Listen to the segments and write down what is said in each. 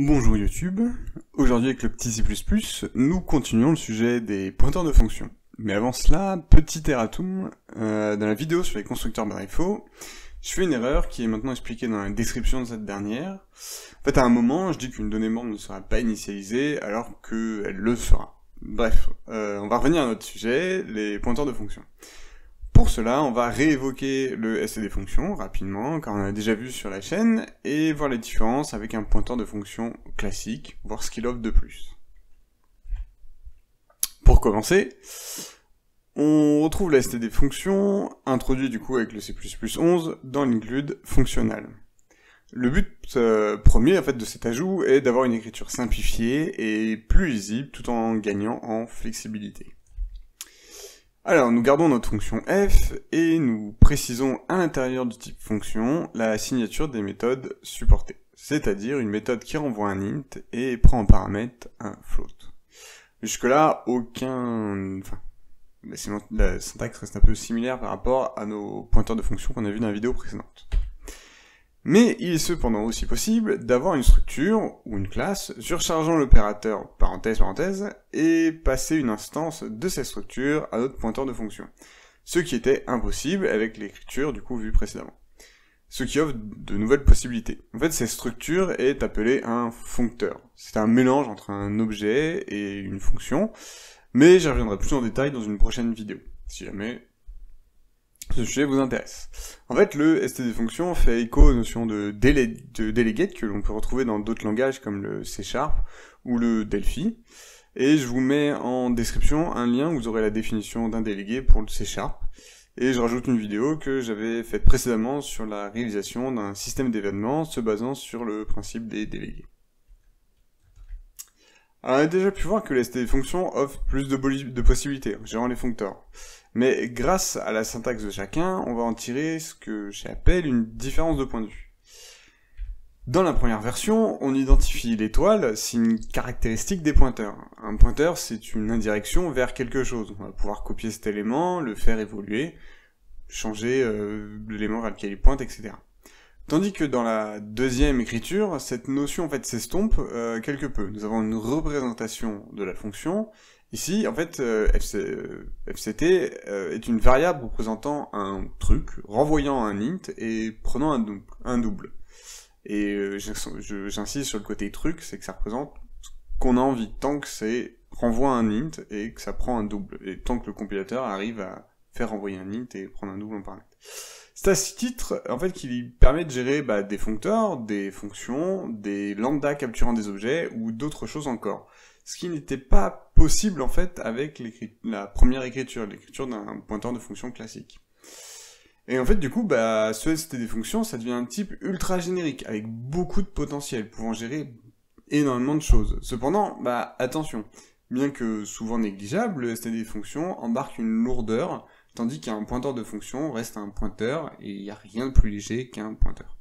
Bonjour YouTube, aujourd'hui avec le petit C++, nous continuons le sujet des pointeurs de fonction. Mais avant cela, petit erratum, dans la vidéo sur les constructeurs by default, je fais une erreur qui est maintenant expliquée dans la description de cette dernière. En fait, à un moment, je dis qu'une donnée membre ne sera pas initialisée alors qu'elle le sera. Bref, on va revenir à notre sujet, les pointeurs de fonction. Pour cela, on va réévoquer le stdfunction rapidement, car on a déjà vu sur la chaîne, et voir les différences avec un pointeur de fonction classique, voir ce qu'il offre de plus. Pour commencer, on retrouve la stdfunction, introduit du coup avec le C++11, dans l'include fonctionnal. Le but premier en fait, de cet ajout est d'avoir une écriture simplifiée et plus lisible, tout en gagnant en flexibilité. Alors, nous gardons notre fonction f, et nous précisons à l'intérieur du type fonction la signature des méthodes supportées, c'est-à-dire une méthode qui renvoie un int et prend en paramètre un float. Jusque-là, la syntaxe reste un peu similaire par rapport à nos pointeurs de fonction qu'on a vu dans la vidéo précédente. Mais il est cependant aussi possible d'avoir une structure ou une classe surchargeant l'opérateur parenthèse et passer une instance de cette structure à notre pointeur de fonction. Ce qui était impossible avec l'écriture du coup vue précédemment. Ce qui offre de nouvelles possibilités. En fait, cette structure est appelée un functeur. C'est un mélange entre un objet et une fonction, mais j'y reviendrai plus en détail dans une prochaine vidéo, si jamais ce sujet vous intéresse. En fait, le stdfunction fait écho aux notions de delegate que l'on peut retrouver dans d'autres langages comme le C# ou le Delphi. Et je vous mets en description un lien où vous aurez la définition d'un délégué pour le C#. Et je rajoute une vidéo que j'avais faite précédemment sur la réalisation d'un système d'événements se basant sur le principe des délégués. Alors, on a déjà pu voir que les stdfunction offre plus de possibilités en gérant les functeurs. Mais grâce à la syntaxe de chacun, on va en tirer ce que j'appelle une différence de point de vue. Dans la première version, on identifie l'étoile, signe caractéristique des pointeurs. Un pointeur, c'est une indirection vers quelque chose. On va pouvoir copier cet élément, le faire évoluer, changer l'élément vers lequel il pointe, etc. Tandis que dans la deuxième écriture, cette notion en fait s'estompe quelque peu. Nous avons une représentation de la fonction. Ici, en fait, fct est une variable représentant un truc, renvoyant un int et prenant un double. Et j'insiste sur le côté truc, c'est que ça représente ce qu'on a envie, tant que c'est renvoie un int et que ça prend un double, et tant que le compilateur arrive à faire renvoyer un int et prendre un double en paramètre. C'est à ce titre, en fait, qu'il permet de gérer des functeurs, des fonctions, des lambda capturant des objets, ou d'autres choses encore. Ce qui n'était pas possible, en fait, avec la première écriture, l'écriture d'un pointeur de fonction classique. Et en fait, du coup, ce stdfunction, ça devient un type ultra générique, avec beaucoup de potentiel, pouvant gérer énormément de choses. Cependant, attention, bien que souvent négligeable, le stdfunction embarque une lourdeur, tandis qu'un pointeur de fonction reste un pointeur, et il n'y a rien de plus léger qu'un pointeur.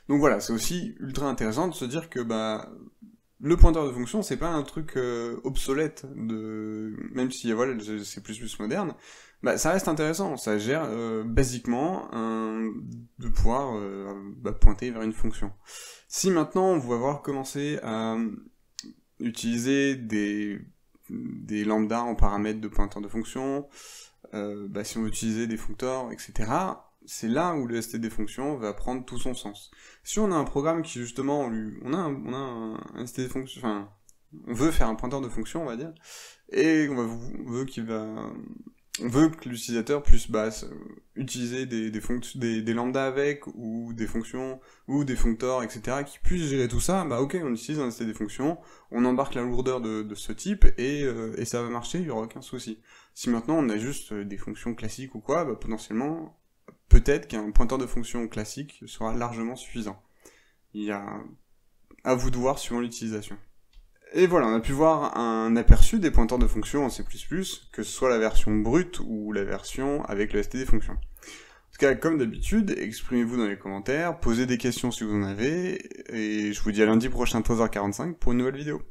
Donc voilà, c'est aussi ultra intéressant de se dire que le pointeur de fonction, c'est pas un truc obsolète, même si voilà, c'est plus moderne, ça reste intéressant, ça gère basiquement de pouvoir pointer vers une fonction. Si maintenant on va voir commencer à utiliser des lambdas en paramètres de pointeur de fonction, si on veut utiliser des functeurs, etc., c'est là où le stdfunction va prendre tout son sens. Si on a un programme qui justement, on a un stdfunction, enfin, on veut faire un pointeur de fonction, on va dire, et on veut que l'utilisateur puisse utiliser des lambdas avec, ou des fonctions, ou des functeurs, etc., qui puissent gérer tout ça, ok, on utilise un stdfunction, on embarque la lourdeur de ce type, et ça va marcher, il n'y aura aucun souci. Si maintenant on a juste des fonctions classiques ou quoi, potentiellement, peut-être qu'un pointeur de fonction classique sera largement suffisant. Il y a à vous de voir suivant l'utilisation. Et voilà, on a pu voir un aperçu des pointeurs de fonction en C++, que ce soit la version brute ou la version avec le stdfunction. En tout cas, comme d'habitude, exprimez-vous dans les commentaires, posez des questions si vous en avez, et je vous dis à lundi prochain 13h45 pour une nouvelle vidéo.